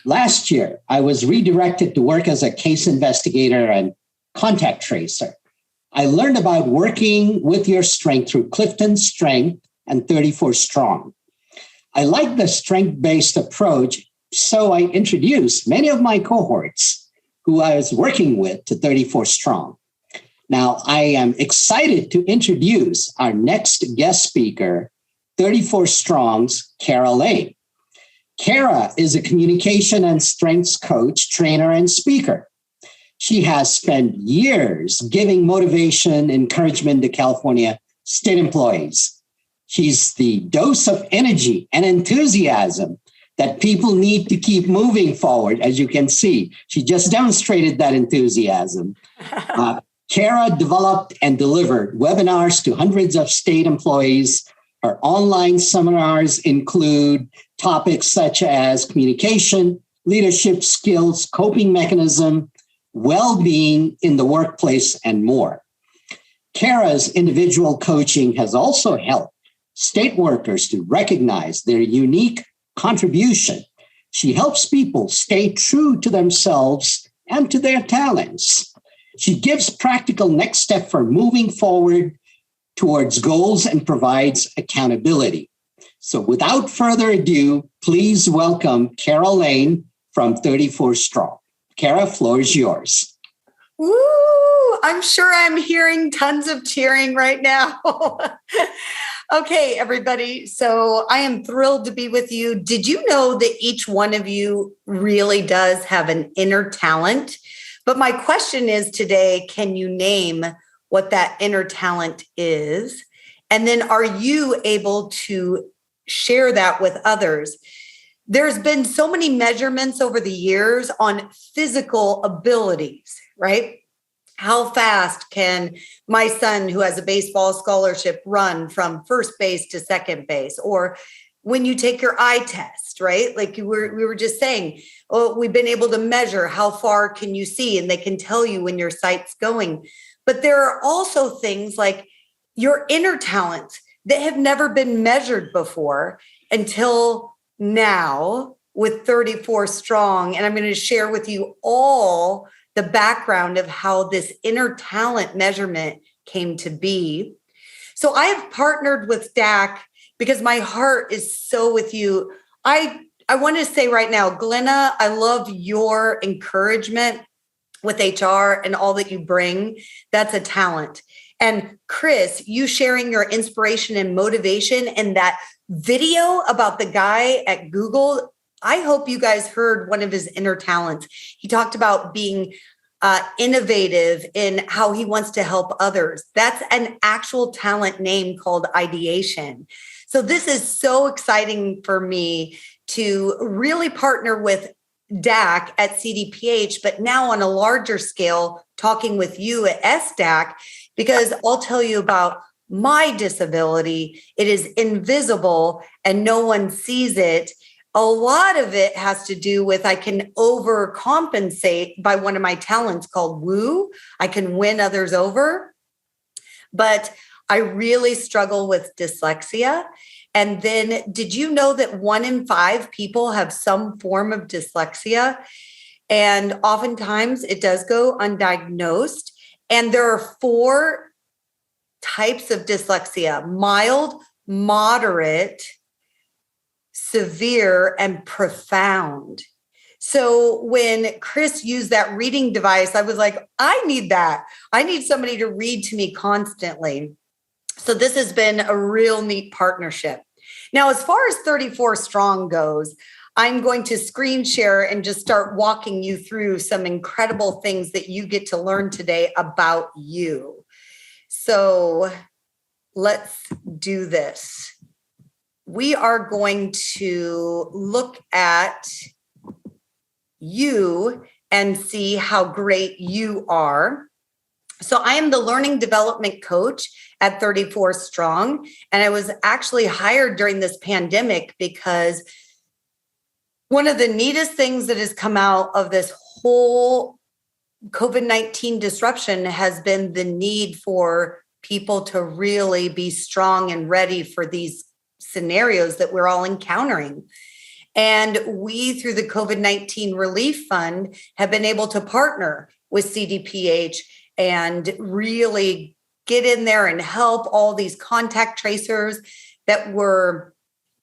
Last year, I was redirected to work as a case investigator and contact tracer. I learned about working with your strength through Clifton Strength and 34 Strong. I like the strength-based approach, so I introduced many of my cohorts who I was working with to 34 Strong. Now, I am excited to introduce our next guest speaker, 34 Strong's Cara Lane. Cara is a communication and strengths coach, trainer, and speaker. She has spent years giving motivation, encouragement to California state employees. She's the dose of energy and enthusiasm that people need to keep moving forward. As you can see, she just demonstrated that enthusiasm. Cara developed and delivered webinars to hundreds of state employees. Her online seminars include topics such as communication, leadership skills, coping mechanism, well-being in the workplace, and more. Cara's individual coaching has also helped state workers to recognize their unique contribution. She helps people stay true to themselves and to their talents. She gives practical next step for moving forward towards goals and provides accountability. So without further ado, please welcome Cara Lane from 34 Strong. Cara, floor is yours. Woo! I'm sure I'm hearing tons of cheering right now. Okay, everybody. So I am thrilled to be with you. Did you know that each one of you really does have an inner talent? But my question is today, can you name what that inner talent is? And then are you able to share that with others? There's been so many measurements over the years on physical abilities, right? How fast can my son, who has a baseball scholarship, run from first base to second base? Or when you take your eye test, right? Like we were just saying, oh, we've been able to measure how far can you see, and they can tell you when your sight's going. But there are also things like your inner talents that have never been measured before until now with 34 Strong. And I'm going to share with you all the background of how this inner talent measurement came to be. So I have partnered with SDAC because my heart is so with you. I want to say right now, Glenna, I love your encouragement with HR and all that you bring. That's a talent. And Chris, you sharing your inspiration and motivation and that video about the guy at Google, I hope you guys heard one of his inner talents. He talked about being innovative in how he wants to help others. That's an actual talent name called ideation. So this is so exciting for me to really partner with DAC at CDPH, but now on a larger scale, talking with you at SDAC, because I'll tell you about my disability. It is invisible and no one sees it. A lot of it has to do with I can overcompensate by one of my talents called woo. I can win others over, but I really struggle with dyslexia. And then did you know that 1 in 5 people have some form of dyslexia? And oftentimes it does go undiagnosed. And there are 4 types of dyslexia: mild, moderate, severe, and profound. So when Chris used that reading device, I was like, I need that. I need somebody to read to me constantly. So this has been a real neat partnership. Now, as far as 34 Strong goes, I'm going to screen share and just start walking you through some incredible things that you get to learn today about you. So let's do this. We are going to look at you and see how great you are. So I am the learning development coach at 34 Strong, and I was actually hired during this pandemic because one of the neatest things that has come out of this whole COVID-19 disruption has been the need for people to really be strong and ready for these scenarios that we're all encountering. And we, through the COVID-19 Relief Fund, have been able to partner with CDPH and really get in there and help all these contact tracers that were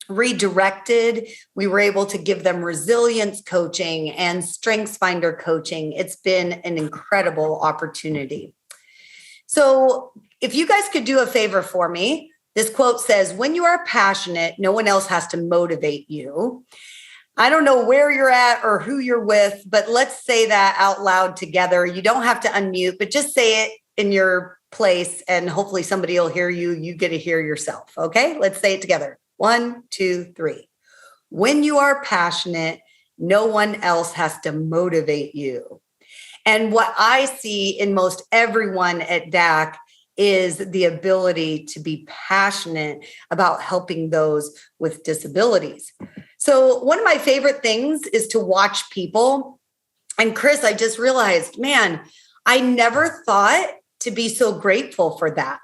redirected. We were able to give them resilience coaching and strengths finder coaching. It's been an incredible opportunity. So if you guys could do a favor for me, this quote says, when you are passionate, no one else has to motivate you. I don't know where you're at or who you're with, but let's say that out loud together. You don't have to unmute, but just say it in your place and hopefully somebody will hear you. You get to hear yourself. Okay, let's say it together. 1, 2, 3. When you are passionate, no one else has to motivate you. And what I see in most everyone at DAC is the ability to be passionate about helping those with disabilities. So one of my favorite things is to watch people. And Chris, I just realized, man, I never thought to be so grateful for that.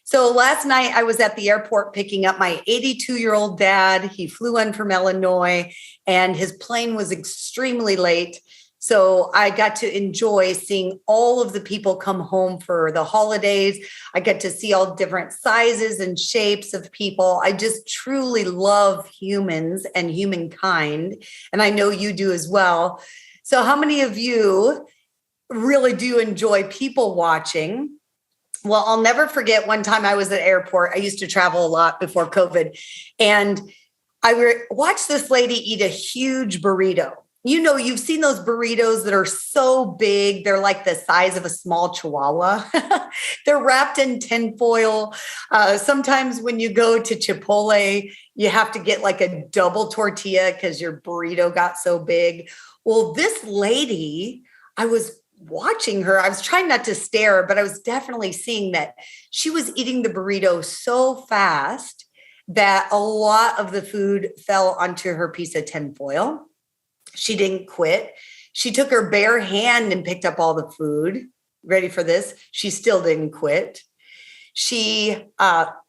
So last night I was at the airport picking up my 82-year-old dad. He flew in from Illinois and his plane was extremely late. So I got to enjoy seeing all of the people come home for the holidays. I get to see all different sizes and shapes of people. I just truly love humans and humankind. And I know you do as well. So how many of you really do enjoy people watching? Well, I'll never forget one time I was at the airport. I used to travel a lot before COVID. And I watched this lady eat a huge burrito. You know, you've seen those burritos that are so big. They're like the size of a small chihuahua. They're wrapped in tinfoil. Sometimes when you go to Chipotle, you have to get like a double tortilla because your burrito got so big. Well, this lady, I was watching her. I was trying not to stare, but I was definitely seeing that she was eating the burrito so fast that a lot of the food fell onto her piece of tinfoil. She didn't quit. She took her bare hand and picked up all the food. Ready for this? She still didn't quit. She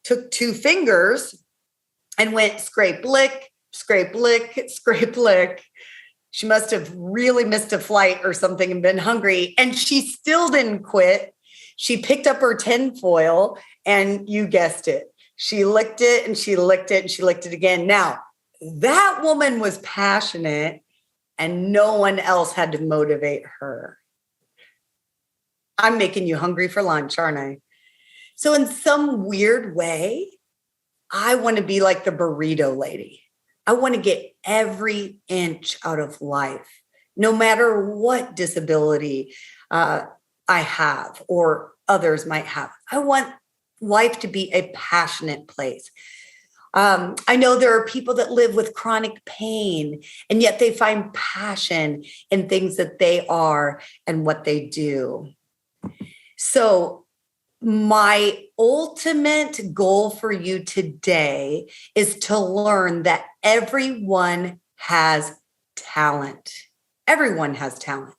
took 2 fingers and went scrape, lick, scrape, lick, scrape, lick. She must have really missed a flight or something and been hungry. And she still didn't quit. She picked up her tinfoil and you guessed it. She licked it and she licked it and she licked it again. Now, that woman was passionate and no one else had to motivate her. I'm making you hungry for lunch, aren't I? So in some weird way, I want to be like the burrito lady. I want to get every inch out of life, no matter what disability I have or others might have. I want life to be a passionate place. I know there are people that live with chronic pain, and yet they find passion in things that they are and what they do. So my ultimate goal for you today is to learn that everyone has talent. Everyone has talent.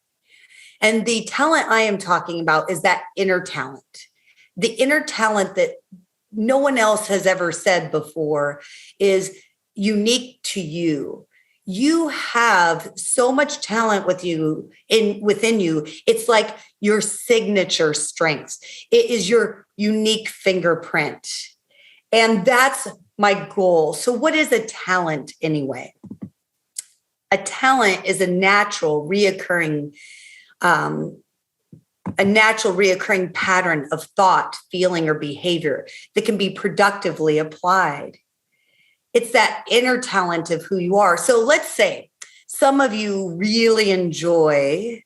And the talent I am talking about is that inner talent. The inner talent that no one else has ever said before is unique to you. You have so much talent within you. It's like your signature strengths. It is your unique fingerprint. And that's my goal. So what is a talent anyway? A talent is a natural reoccurring pattern of thought, feeling, or behavior that can be productively applied. It's that inner talent of who you are. So let's say some of you really enjoy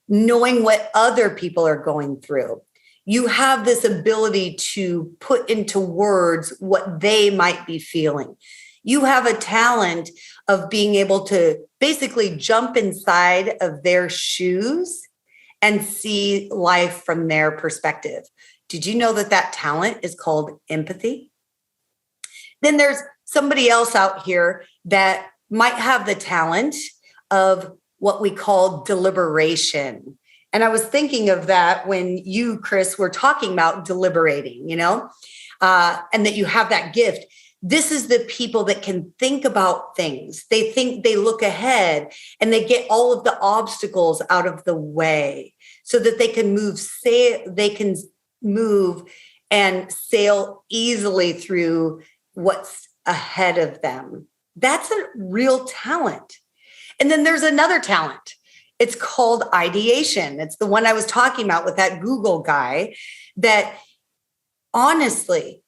knowing what other people are going through. You have this ability to put into words what they might be feeling. You have a talent of being able to basically jump inside of their shoes and see life from their perspective. Did you know that talent is called empathy? Then there's somebody else out here that might have the talent of what we call deliberation. And I was thinking of that when you, Chris, were talking about deliberating, and that you have that gift. This is the people that can think about things. They look ahead and they get all of the obstacles out of the way so that they can move and sail easily through what's ahead of them. That's a real talent. And then there's another talent. It's called ideation. It's the one I was talking about with that Google guy, that honestly,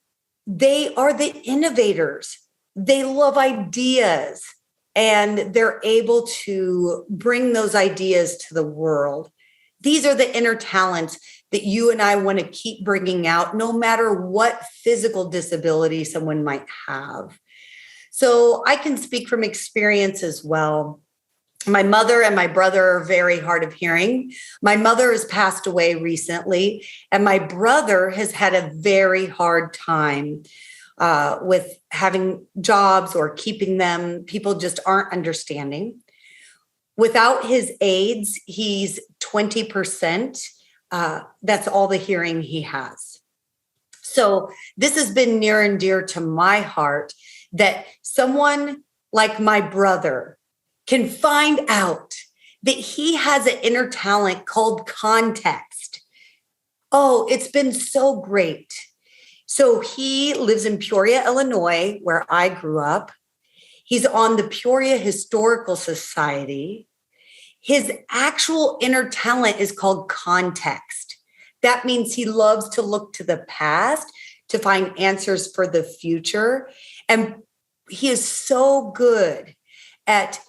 they are the innovators. They love ideas and they're able to bring those ideas to the world. These are the inner talents that you and I want to keep bringing out, no matter what physical disability someone might have. So I can speak from experience as well. My mother and my brother are very hard of hearing. My mother has passed away recently, and my brother has had a very hard time with having jobs or keeping them. People just aren't understanding. Without his aids, he's 20%. That's all the hearing he has. So this has been near and dear to my heart, that someone like my brother can find out that he has an inner talent called context. Oh, it's been so great. So he lives in Peoria, Illinois, where I grew up. He's on the Peoria Historical Society. His actual inner talent is called context. That means he loves to look to the past to find answers for the future. And he is so good at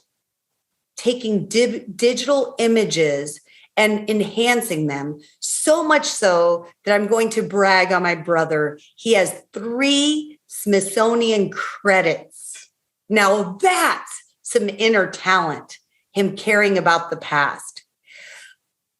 taking digital images and enhancing them, so much so that I'm going to brag on my brother. He has 3 Smithsonian credits. Now that's some inner talent, him caring about the past.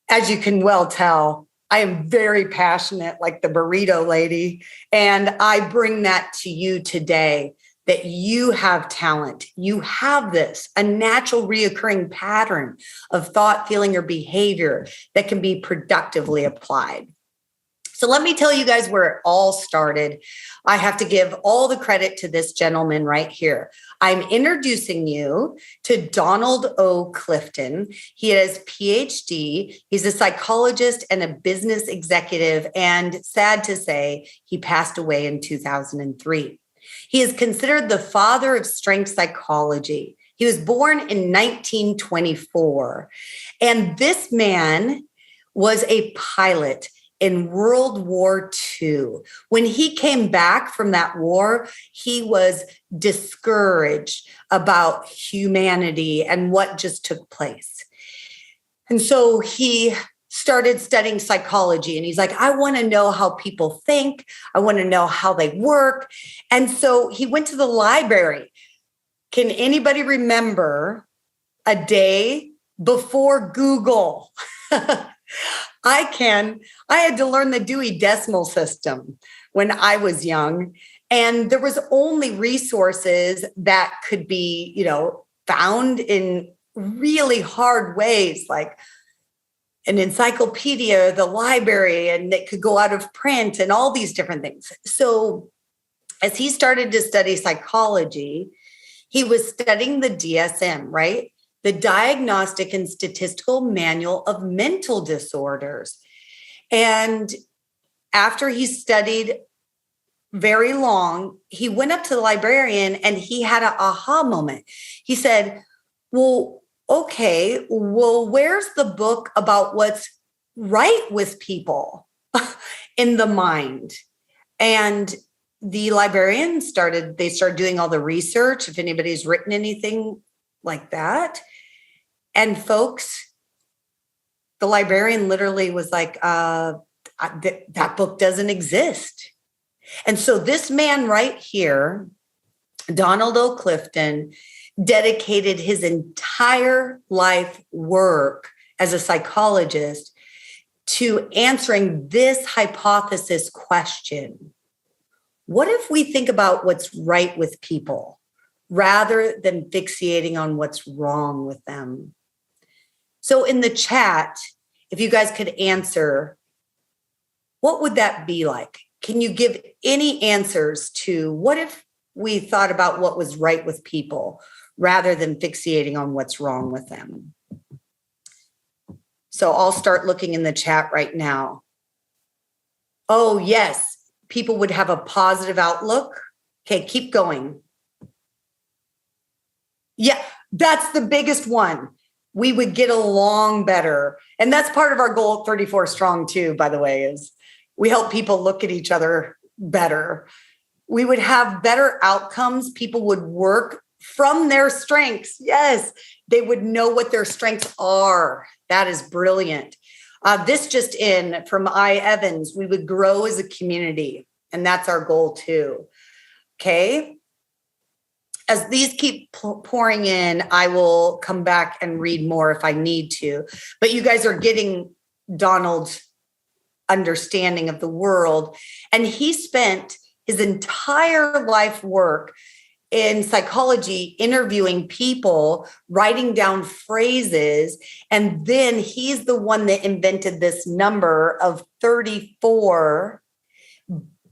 As you can well tell, I am very passionate, like the burrito lady, and I bring that to you today, that you have talent. You have this, a natural reoccurring pattern of thought, feeling, or behavior that can be productively applied. So let me tell you guys where it all started. I have to give all the credit to this gentleman right here. I'm introducing you to Donald O. Clifton. He has PhD. He's a psychologist and a business executive. And sad to say, he passed away in 2003. He is considered the father of strength psychology. He was born in 1924. And this man was a pilot in World War II. When he came back from that war, he was discouraged about humanity and what just took place. And so he started studying psychology, and he's like, I want to know how people think. I want to know how they work. And so he went to the library. Can anybody remember a day before Google? I can. I had to learn the Dewey Decimal System when I was young, and there was only resources that could be, found in really hard ways, like an encyclopedia, the library, and it could go out of print and all these different things. So as he started to study psychology, he was studying the DSM, right? The Diagnostic and Statistical Manual of Mental Disorders. And after he studied very long, he went up to the librarian and he had an aha moment. He said, where's the book about what's right with people in the mind? And the librarian started doing all the research, if anybody's written anything like that. And folks, the librarian literally was like, that book doesn't exist. And so this man right here, Donald O. Clifton, dedicated his entire life work as a psychologist to answering this hypothesis question. What if we think about what's right with people rather than fixating on what's wrong with them? So in the chat, if you guys could answer, what would that be like? Can you give any answers to what if we thought about what was right with people rather than fixating on what's wrong with them. So I'll start looking in the chat right now. Oh, yes. People would have a positive outlook. Okay, keep going. Yeah, that's the biggest one. We would get along better. And that's part of our goal at 34 Strong too, by the way, is we help people look at each other better. We would have better outcomes. People would work from their strengths. Yes, they would know what their strengths are. That is brilliant. This just in from I. Evans, we would grow as a community. And that's our goal too. Okay. As these keep pouring in, I will come back and read more if I need to. But you guys are getting Donald's understanding of the world. And he spent his entire life work in psychology, interviewing people, writing down phrases. And then he's the one that invented this number of 34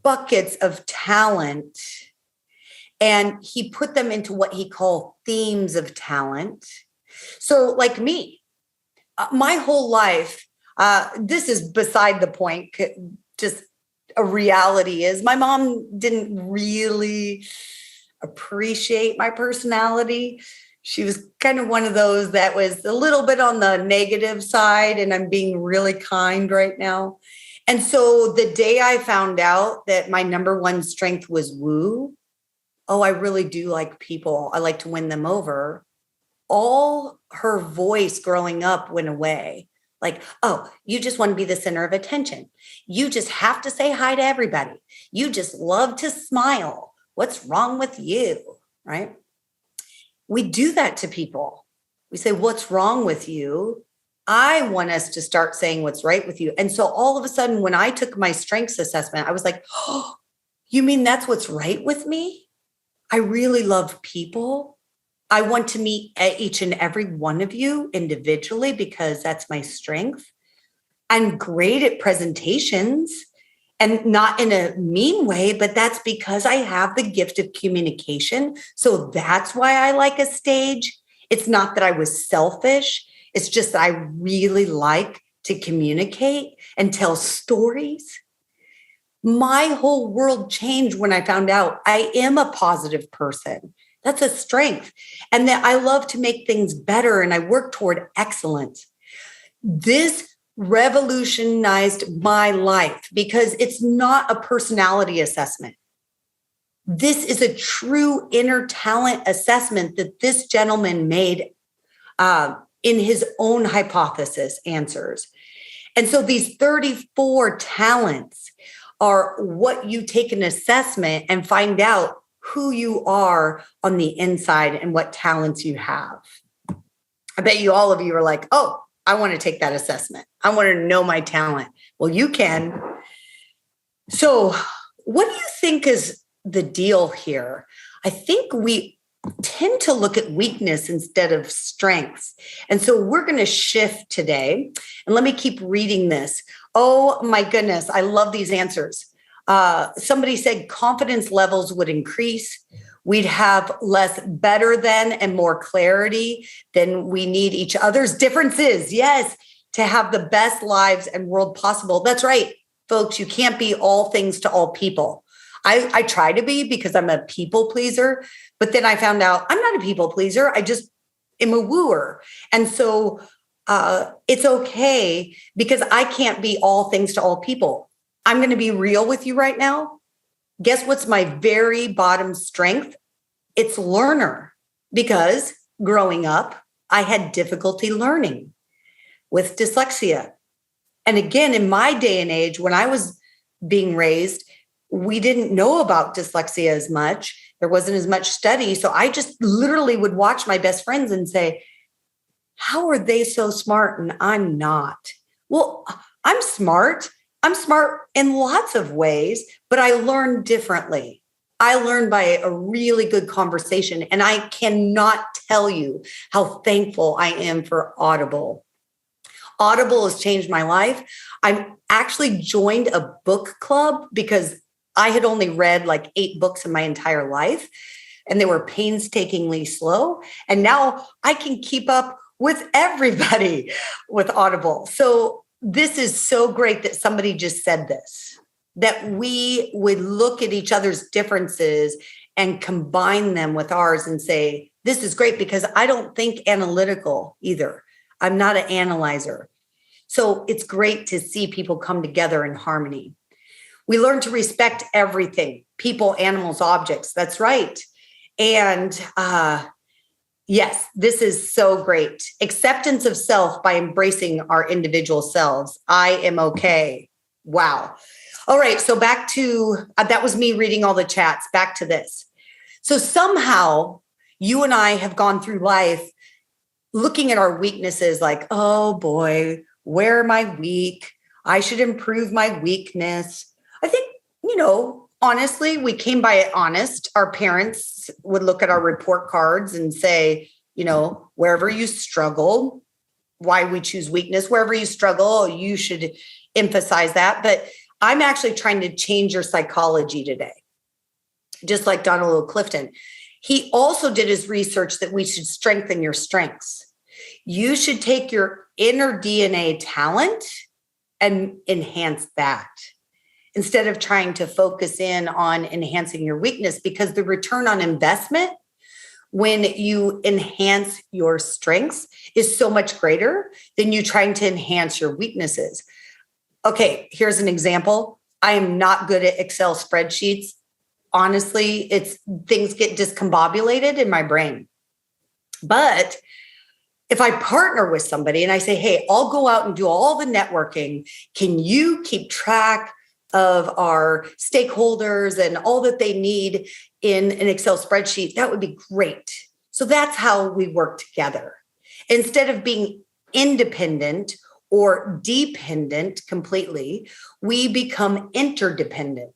buckets of talent. And he put them into what he called themes of talent. So like me, my whole life, this is beside the point, just a reality is my mom didn't really appreciate my personality. She was kind of one of those that was a little bit on the negative side, and I'm being really kind right now. And so the day I found out that my number one strength was woo, oh, I really do like people. I like to win them over. All her voice growing up went away. Like, oh, you just want to be the center of attention. You just have to say hi to everybody. You just love to smile. What's wrong with you? Right? We do that to people. We say, what's wrong with you? I want us to start saying what's right with you. And so all of a sudden, when I took my strengths assessment, I was like, oh, you mean that's what's right with me? I really love people. I want to meet each and every one of you individually because that's my strength. I'm great at presentations and not in a mean way, but that's because I have the gift of communication. So that's why I like a stage. It's not that I was selfish. It's just that I really like to communicate and tell stories. My whole world changed when I found out I am a positive person. That's a strength. And that I love to make things better and I work toward excellence. This revolutionized my life because it's not a personality assessment. This is a true inner talent assessment that this gentleman made in his own hypothesis answers. And so these 34 talents are what you take an assessment and find out who you are on the inside and what talents you have. I bet you all of you are like, oh, I want to take that assessment. I want to know my talent. Well, you can. So what do you think is the deal here? I think we tend to look at weakness instead of strengths. And so we're going to shift today. And let me keep reading this. Oh my goodness, I love these answers. Somebody said confidence levels would increase. We'd have less better than and more clarity. Then we need each other's differences. Yes, to have the best lives and world possible. That's right, folks. You can't be all things to all people. I try to be because I'm a people pleaser, but then I found out I'm not a people pleaser. I just am a wooer. And so it's okay because I can't be all things to all people. I'm going to be real with you right now. Guess what's my very bottom strength? It's learner, because growing up, I had difficulty learning with dyslexia. And again, in my day and age, when I was being raised, we didn't know about dyslexia as much. There wasn't as much study. So I just literally would watch my best friends and say, how are they so smart and I'm not? Well, I'm smart. I'm smart in lots of ways, but I learn differently. I learned by a really good conversation, and I cannot tell you how thankful I am for Audible. Audible has changed my life. I've actually joined a book club because I had only read like 8 books in my entire life, and they were painstakingly slow. And now I can keep up with everybody with Audible. So this is so great that somebody just said this, that we would look at each other's differences and combine them with ours and say, this is great, because I don't think analytical either. I'm not an analyzer. So it's great to see people come together in harmony. We learn to respect everything, people, animals, objects. That's right. And yes, this is so great. Acceptance of self by embracing our individual selves. I am okay. Wow. All right. So back to, that was me reading all the chats. Back to this. So somehow you and I have gone through life looking at our weaknesses like, oh boy, where am I weak? I should improve my weakness. I think, honestly, we came by it honest. Our parents would look at our report cards and say, wherever you struggle, why we choose weakness, wherever you struggle, you should emphasize that. But I'm actually trying to change your psychology today. Just like Donald Clifton. He also did his research that we should strengthen your strengths. You should take your inner DNA talent and enhance that instead of trying to focus in on enhancing your weakness, because the return on investment when you enhance your strengths is so much greater than you trying to enhance your weaknesses. Okay, here's an example. I am not good at Excel spreadsheets. Honestly, things get discombobulated in my brain. But if I partner with somebody and I say, hey, I'll go out and do all the networking, can you keep track of our stakeholders and all that they need in an Excel spreadsheet? That would be great. So that's how we work together. Instead of being independent or dependent completely, we become interdependent.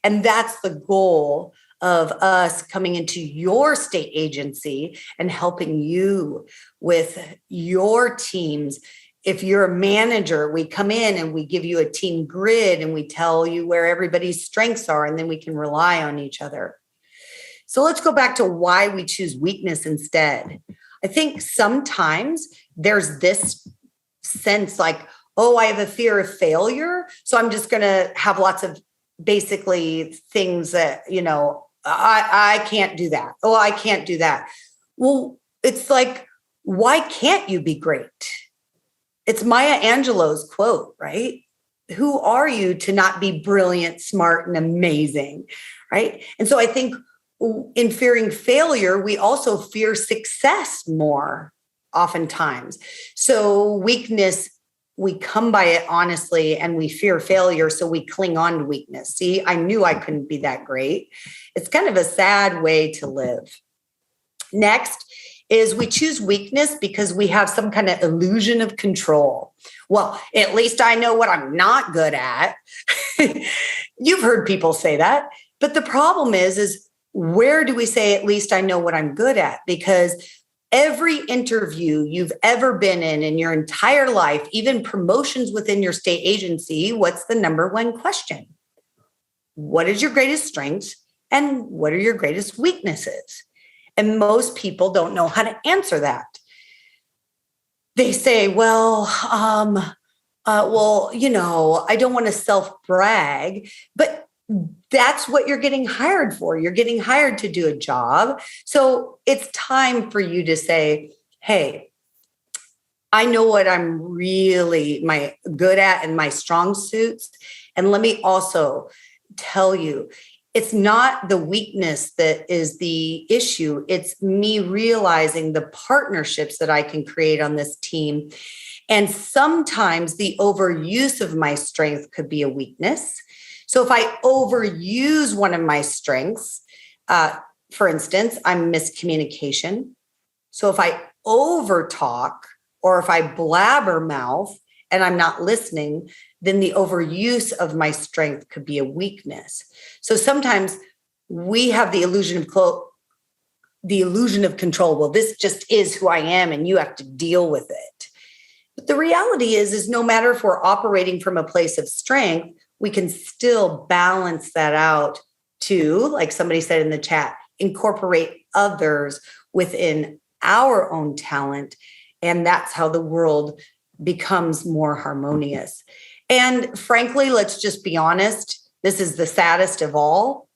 And that's the goal of us coming into your state agency and helping you with your teams. If you're a manager, we come in and we give you a team grid and we tell you where everybody's strengths are, and then we can rely on each other. So let's go back to why we choose weakness instead. I think sometimes there's this sense like, oh, I have a fear of failure, so I'm just going to have lots of basically things that, I can't do that. Oh, I can't do that. Well, it's like, why can't you be great? It's Maya Angelou's quote, right? Who are you to not be brilliant, smart, and amazing, right? And so I think in fearing failure, we also fear success more oftentimes. So weakness, we come by it honestly, and we fear failure, so we cling on to weakness. See, I knew I couldn't be that great. It's kind of a sad way to live. Next is we choose weakness because we have some kind of illusion of control. Well, at least I know what I'm not good at. You've heard people say that. But the problem is where do we say, at least I know what I'm good at? Because every interview you've ever been in your entire life, even promotions within your state agency, what's the number one question? What is your greatest strength and what are your greatest weaknesses? And most people don't know how to answer that. They say, well, I don't want to self-brag, but that's what you're getting hired for. You're getting hired to do a job. So it's time for you to say, hey, I know what I'm really good at and my strong suits. And let me also tell you, it's not the weakness that is the issue. It's me realizing the partnerships that I can create on this team. And sometimes the overuse of my strength could be a weakness. So if I overuse one of my strengths, for instance, I'm miscommunication. So if I overtalk or if I blabbermouth and I'm not listening, then the overuse of my strength could be a weakness. So sometimes we have the illusion of control. Well, this just is who I am and you have to deal with it. But the reality is no matter if we're operating from a place of strength we can still balance that out to, like somebody said in the chat, incorporate others within our own talent. And that's how the world becomes more harmonious. And frankly, let's just be honest, this is the saddest of all.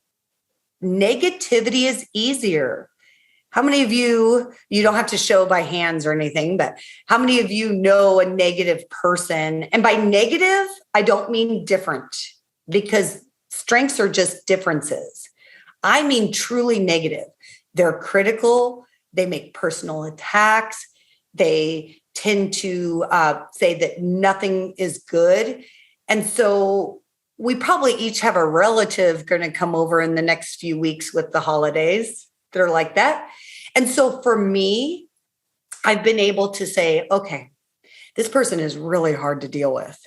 Negativity is easier. How many of you don't have to show by hands or anything, but how many of you know a negative person? And by negative, I don't mean different, because strengths are just differences. I mean truly negative. They're critical. They make personal attacks. They tend to say that nothing is good. And so we probably each have a relative going to come over in the next few weeks with the holidays that are like that. And so for me, I've been able to say, okay, this person is really hard to deal with.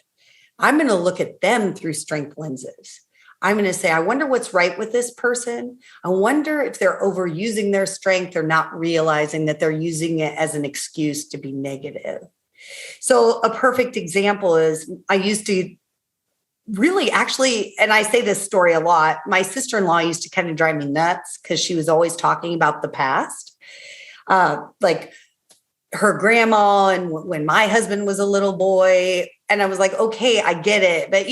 I'm going to look at them through strength lenses. I'm going to say, I wonder what's right with this person. I wonder if they're overusing their strength or not realizing that they're using it as an excuse to be negative. So a perfect example is I used to really actually, and I say this story a lot, my sister-in-law used to kind of drive me nuts because she was always talking about the past. Like her grandma and when my husband was a little boy. And I was like, okay, I get it. But,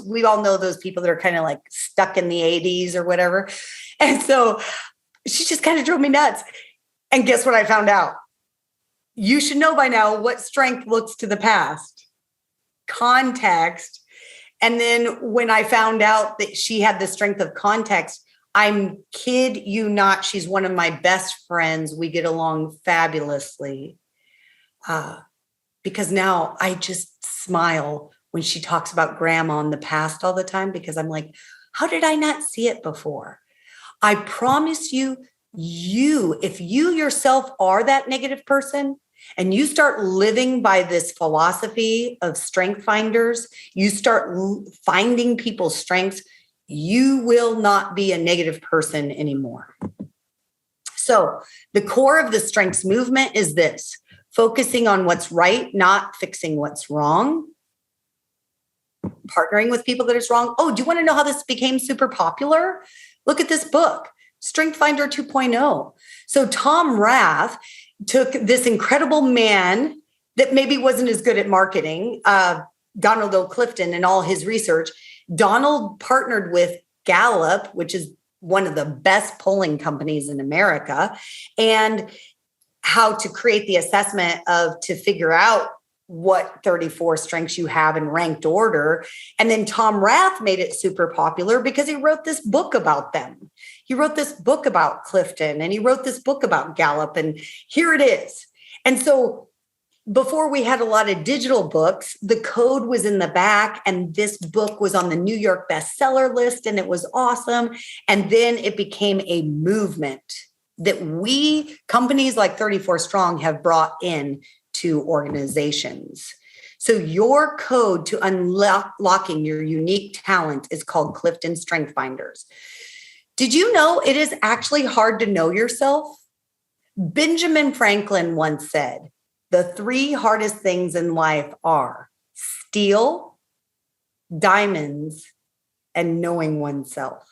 we all know those people that are kind of like stuck in the 80s or whatever. And so she just kind of drove me nuts. And guess what I found out? You should know by now what strength looks to the past. Context. And then when I found out that she had the strength of context, I'm kid you not, she's one of my best friends. We get along fabulously. Because now I just smile when she talks about grandma in the past all the time, because I'm like, how did I not see it before? I promise you, if you yourself are that negative person and you start living by this philosophy of strength finders, you start finding people's strengths, you will not be a negative person anymore. So the core of the strengths movement is this: focusing on what's right, not fixing what's wrong. Partnering with people that is wrong. Oh, do you want to know how this became super popular? Look at this book, Strength Finder 2.0. So Tom Rath took this incredible man that maybe wasn't as good at marketing, Donald O. Clifton, and all his research. Donald partnered with Gallup, which is one of the best polling companies in America, and how to create the assessment to figure out what 34 strengths you have in ranked order. And then Tom Rath made it super popular because he wrote this book about them. He wrote this book about Clifton, and he wrote this book about Gallup, and here it is. And so before we had a lot of digital books, the code was in the back, and this book was on the New York bestseller list, and it was awesome. And then it became a movement that companies like 34 Strong have brought in to organizations. So your code to unlocking your unique talent is called Clifton Strength Finders. Did you know it is actually hard to know yourself? Benjamin Franklin once said, the 3 hardest things in life are steel, diamonds, and knowing oneself.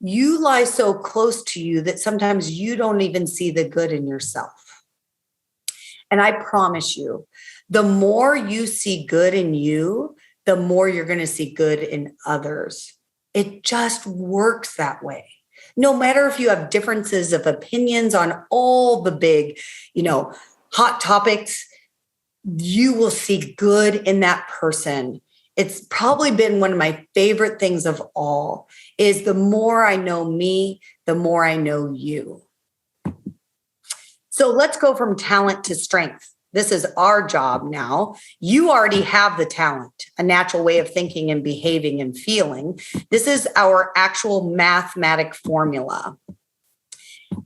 You lie so close to you that sometimes you don't even see the good in yourself. And I promise you, the more you see good in you, the more you're going to see good in others. It just works that way. No matter if you have differences of opinions on all the big, hot topics, you will see good in that person. It's probably been one of my favorite things of all is the more I know me, the more I know you. So let's go from talent to strength. This is our job now. You already have the talent, a natural way of thinking and behaving and feeling. This is our actual mathematic formula.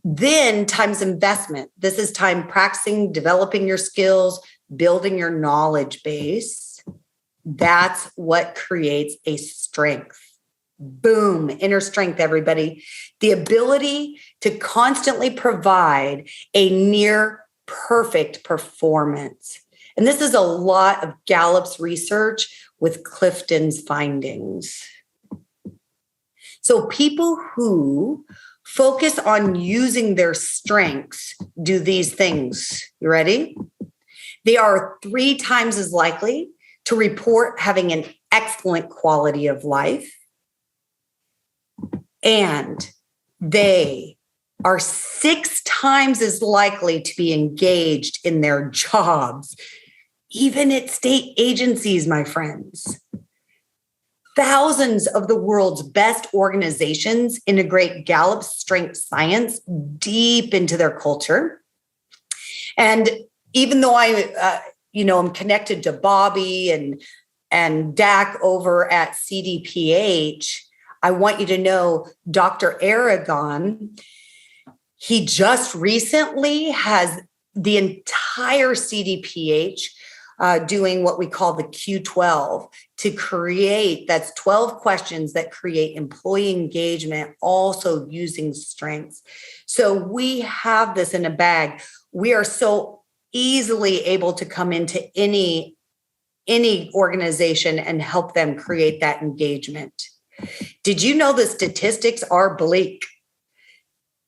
Then times investment. This is time practicing, developing your skills, building your knowledge base. That's what creates a strength. Boom, inner strength, everybody. The ability to constantly provide a near perfect performance. And this is a lot of Gallup's research with Clifton's findings. So people who focus on using their strengths do these things. You ready? They are 3 times as likely to report having an excellent quality of life. And they are 6 times as likely to be engaged in their jobs, even at state agencies, my friends. Thousands of the world's best organizations integrate Gallup's strength science deep into their culture. And even though I'm connected to Bobby and SDAC over at CDPH, I want you to know Dr. Aragon, he just recently has the entire CDPH doing what we call the Q12 to create, that's 12 questions that create employee engagement, also using strengths. So we have this in a bag. We are so easily able to come into any organization and help them create that engagement. Did you know the statistics are bleak?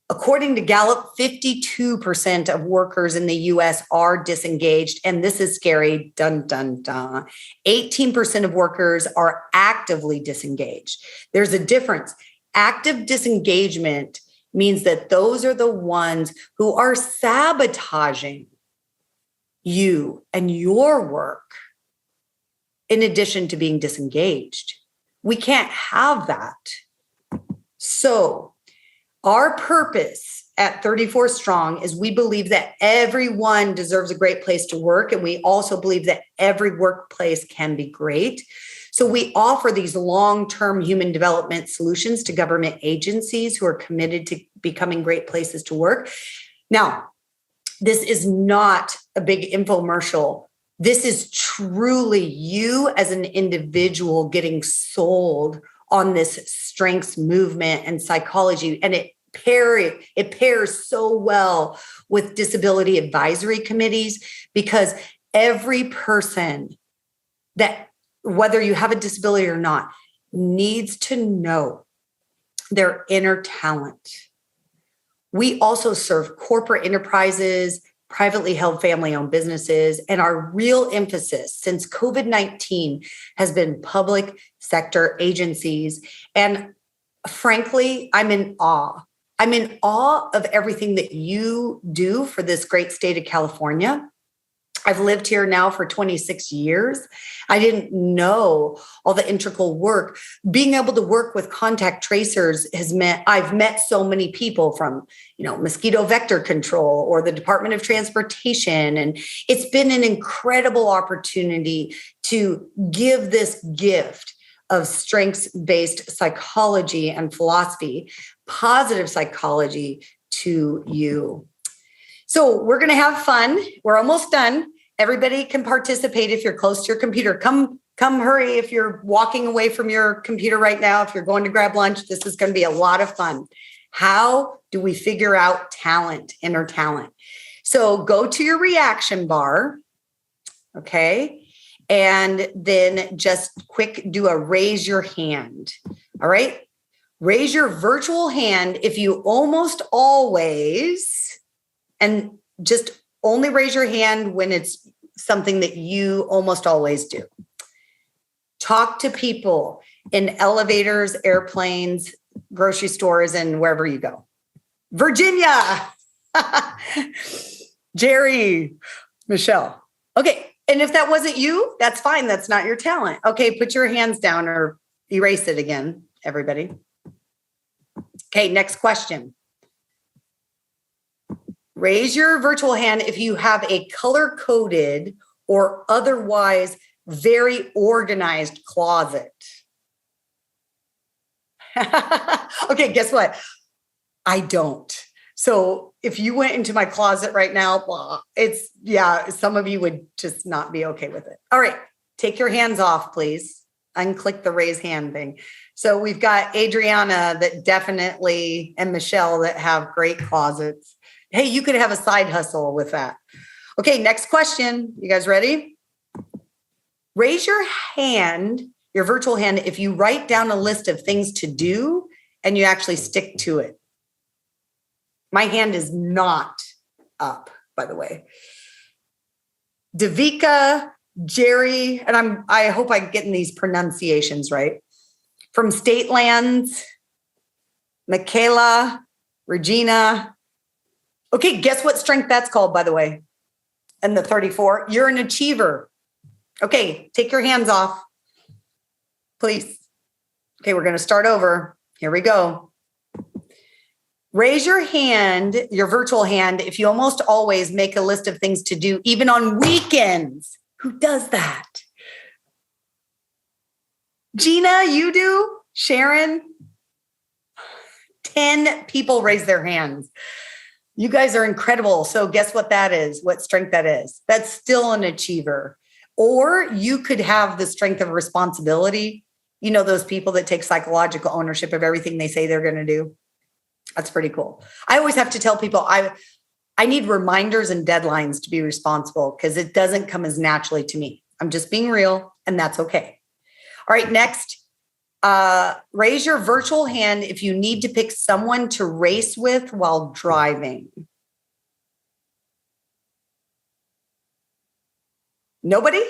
According to Gallup, 52% of workers in the US are disengaged, and this is scary, dun, dun, dun. 18% of workers are actively disengaged. There's a difference. Active disengagement means that those are the ones who are sabotaging you and your work, in addition to being disengaged. We can't have that. So, our purpose at 34 Strong is we believe that everyone deserves a great place to work. And we also believe that every workplace can be great. So we offer these long-term human development solutions to government agencies who are committed to becoming great places to work. Now, this is not a big infomercial. This is truly you as an individual getting sold on this strengths movement and psychology. And it pairs so well with disability advisory committees, because every person that, whether you have a disability or not, needs to know their inner talent. We also serve corporate enterprises, privately held family-owned businesses, and our real emphasis since COVID-19 has been public sector agencies. And frankly, I'm in awe. I'm in awe of everything that you do for this great state of California. I've lived here now for 26 years. I didn't know all the integral work. Being able to work with contact tracers has meant I've met so many people from, mosquito vector control or the Department of Transportation. And it's been an incredible opportunity to give this gift of strengths-based psychology and philosophy, positive psychology to you. So we're going to have fun. We're almost done. Everybody can participate if you're close to your computer. Come hurry if you're walking away from your computer right now. If you're going to grab lunch, this is going to be a lot of fun. How do we figure out talent, inner talent? So go to your reaction bar, okay? And then just do a raise your hand, all right? Raise your virtual hand if you almost always, and just only raise your hand when it's something that you almost always do. Talk to people in elevators, airplanes, grocery stores, and wherever you go. Virginia, Jerry, Michelle. Okay. And if that wasn't you, that's fine. That's not your talent. Okay. Put your hands down or erase it again, everybody. Okay. Next question. Raise your virtual hand if you have a color-coded or otherwise very organized closet. Okay, guess what? I don't. So if you went into my closet right now, well, some of you would just not be okay with it. All right, take your hands off, please. Unclick the raise hand thing. So we've got Adriana that definitely, and Michelle that have great closets. Hey, you could have a side hustle with that. Okay, next question. You guys ready? Raise your hand, your virtual hand, if you write down a list of things to do and you actually stick to it. My hand is not up, by the way. Davika, Jerry, and I hope I'm getting these pronunciations right. From State Lands, Michaela, Regina. Okay, guess what strength that's called, by the way? And the 34, you're an achiever. Okay, take your hands off, please. Okay, we're going to start over. Here we go. Raise your hand, your virtual hand, if you almost always make a list of things to do, even on weekends. Who does that? Gina, you do? Sharon? 10 people raise their hands. You guys are incredible. So guess what that is? What strength that is? That's still an achiever. Or you could have the strength of responsibility. You know, those people that take psychological ownership of everything they say they're going to do. That's pretty cool. I always have to tell people I need reminders and deadlines to be responsible because it doesn't come as naturally to me. I'm just being real, and that's okay. All right, next. Raise your virtual hand if you need to pick someone to race with while driving. Nobody?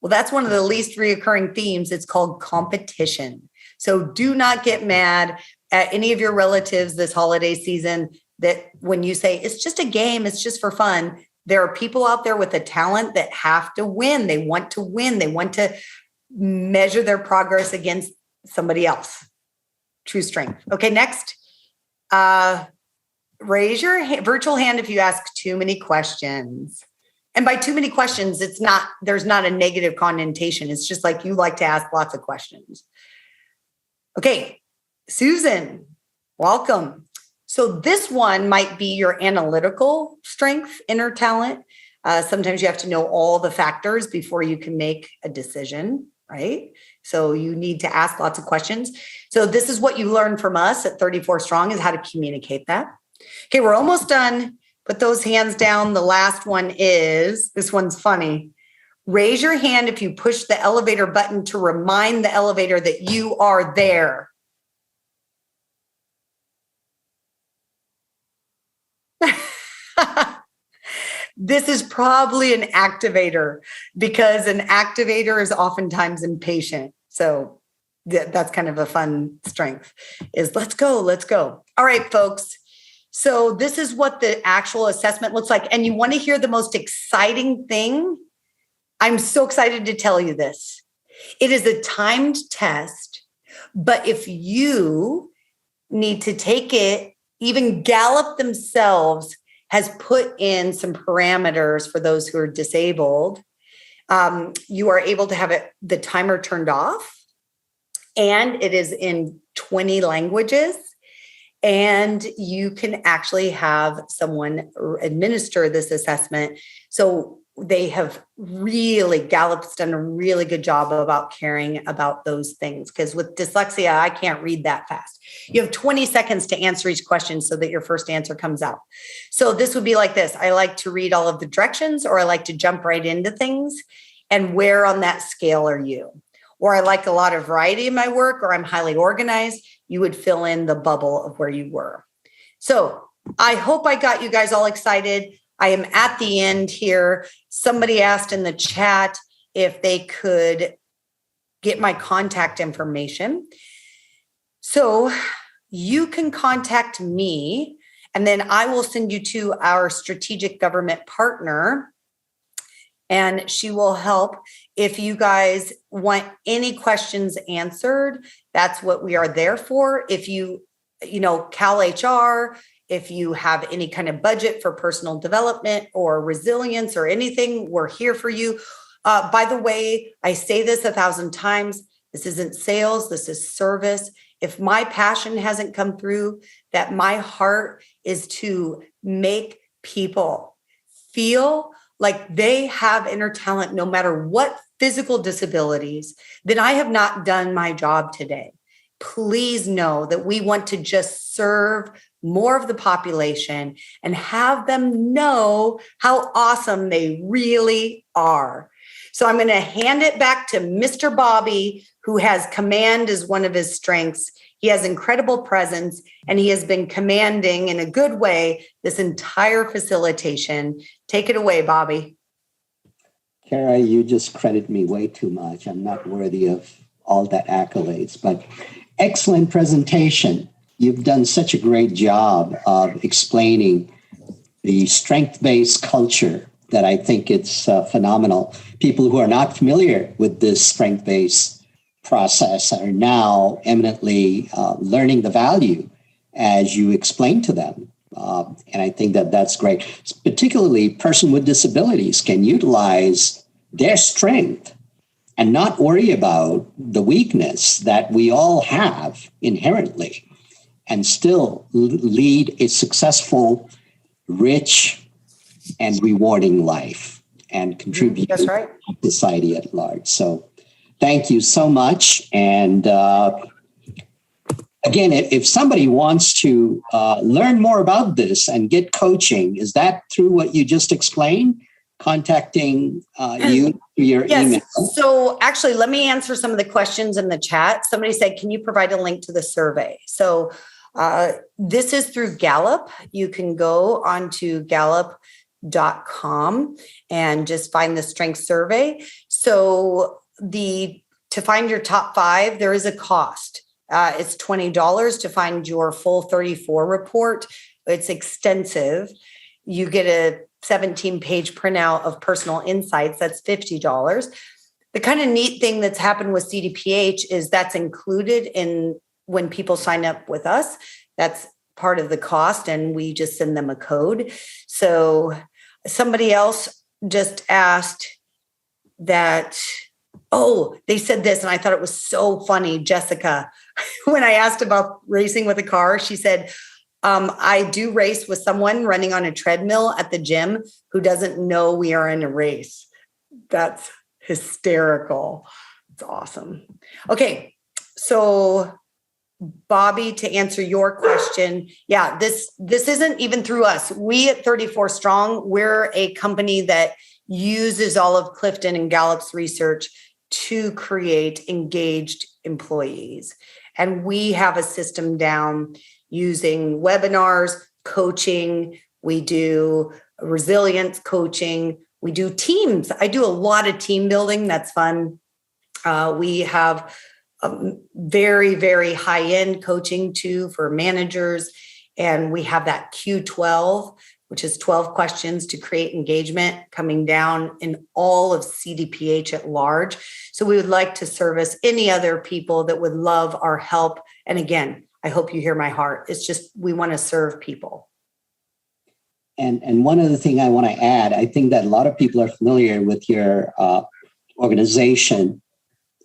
Well, that's one of the least reoccurring themes. It's called competition. So do not get mad at any of your relatives this holiday season that when you say it's just a game, it's just for fun. There are people out there with a talent that have to win. They want to win. They want to measure their progress against somebody else. True strength. Okay, next. Raise your virtual hand if you ask too many questions. And by too many questions, there's not a negative connotation. It's just like you like to ask lots of questions. Okay, Susan, welcome. So this one might be your analytical strength, inner talent. Sometimes you have to know all the factors before you can make a decision, right? So you need to ask lots of questions. So this is what you learn from us at 34 Strong is how to communicate that. Okay, we're almost done. Put those hands down. The last one is, this one's funny. Raise your hand if you push the elevator button to remind the elevator that you are there. This is probably an activator because an activator is oftentimes impatient. So that's kind of a fun strength is let's go. All right, folks. So this is what the actual assessment looks like. And you want to hear the most exciting thing? I'm so excited to tell you this. It is a timed test, but if you need to take it, even Gallup themselves has put in some parameters for those who are disabled. You are able to have the timer turned off, and it is in 20 languages. And you can actually have someone administer this assessment. So they have Gallup's done a really good job about caring about those things. Because with dyslexia, I can't read that fast. You have 20 seconds to answer each question so that your first answer comes out. So this would be like this. I like to read all of the directions, or I like to jump right into things. And where on that scale are you? Or I like a lot of variety in my work, or I'm highly organized. You would fill in the bubble of where you were. So I hope I got you guys all excited. I am at the end here. Somebody asked in the chat if they could get my contact information. So you can contact me, and then I will send you to our strategic government partner, and she will help. If you guys want any questions answered, that's what we are there for. If Cal HR, if you have any kind of budget for personal development or resilience or anything, we're here for you. By the way, I say this 1,000 times. This isn't sales. This is service. If my passion hasn't come through, that my heart is to make people feel like they have inner talent, no matter what physical disabilities, then I have not done my job today. Please know that we want to just serve more of the population and have them know how awesome they really are. So I'm going to hand it back to Mr. Bobby, who has command as one of his strengths. He has incredible presence, and he has been commanding in a good way this entire facilitation. Take it away, Bobby. Cara, you just credit me way too much. I'm not worthy of all that accolades, but excellent presentation. You've done such a great job of explaining the strength-based culture that I think it's phenomenal. People who are not familiar with this strength-based process are now eminently learning the value as you explain to them. And I think that that's great. Particularly, person with disabilities can utilize their strength and not worry about the weakness that we all have inherently and still lead a successful, rich, and rewarding life and contribute That's right. to society at large. So thank you so much. And again, if somebody wants to learn more about this and get coaching, is that through what you just explained? Contacting you through your email? So actually, let me answer some of the questions in the chat. Somebody said, can you provide a link to the survey? So this is through Gallup. You can go onto gallup.com and just find the strength survey. So to find your top 5, there is a cost. It's $20 to find your full 34 report. It's extensive. You get a 17-page printout of personal insights. That's $50. The kind of neat thing that's happened with CDPH is that's included in when people sign up with us. That's part of the cost, and we just send them a code. So somebody else just asked that, they said this, and I thought it was so funny, Jessica. When I asked about racing with a car, she said, I do race with someone running on a treadmill at the gym who doesn't know we are in a race. That's hysterical. It's awesome. Okay. So Bobby, to answer your question, this isn't even through us. We at 34 Strong, we're a company that uses all of Clifton and Gallup's research to create engaged employees. And we have a system down using webinars, coaching. We do resilience coaching. We do teams. I do a lot of team building. That's fun. We have very, very high-end coaching too for managers. And we have that Q12, which is 12 questions to create engagement, coming down in all of CDPH at large. So we would like to service any other people that would love our help. And again, I hope you hear my heart. It's just, we want to serve people. And one other thing I want to add, I think that a lot of people are familiar with your organization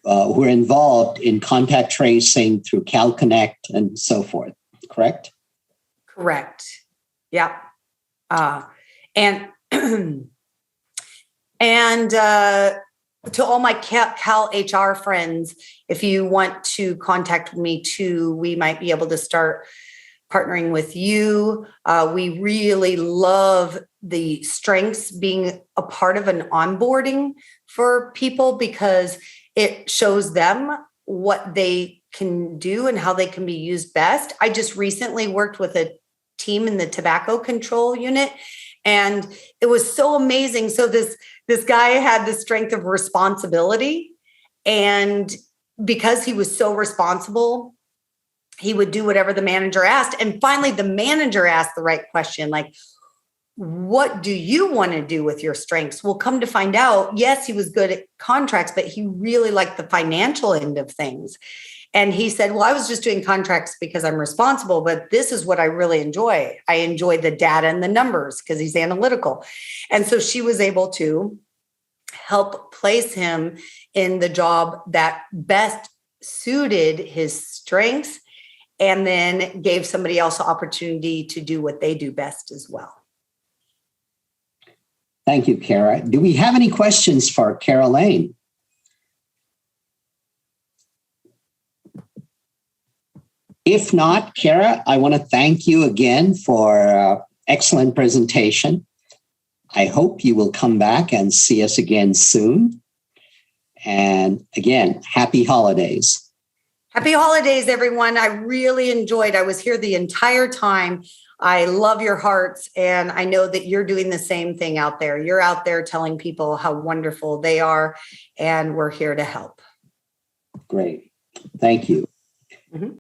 who are involved in contact tracing through CalConnect and so forth, correct? Correct. Yeah. And to all my Cal HR friends, if you want to contact me too, we might be able to start partnering with you. We really love the strengths being a part of an onboarding for people because it shows them what they can do and how they can be used best. I just recently worked with a team in the tobacco control unit, and it was so amazing. So this guy had the strength of responsibility, and because he was so responsible, he would do whatever the manager asked. And finally, the manager asked the right question, like, what do you want to do with your strengths? Well, come to find out, yes, he was good at contracts, but he really liked the financial end of things. And he said, well, I was just doing contracts because I'm responsible, but this is what I really enjoy. I enjoy the data and the numbers because he's analytical. And so she was able to help place him in the job that best suited his strengths, and then gave somebody else the opportunity to do what they do best as well. Thank you, Cara. Do we have any questions for Cara Lane? If not, Cara, I want to thank you again for excellent presentation. I hope you will come back and see us again soon. And again, happy holidays. Happy holidays, everyone. I really enjoyed. I was here the entire time. I love your hearts, and I know that you're doing the same thing out there. You're out there telling people how wonderful they are, and we're here to help. Great. Thank you. Mm-hmm.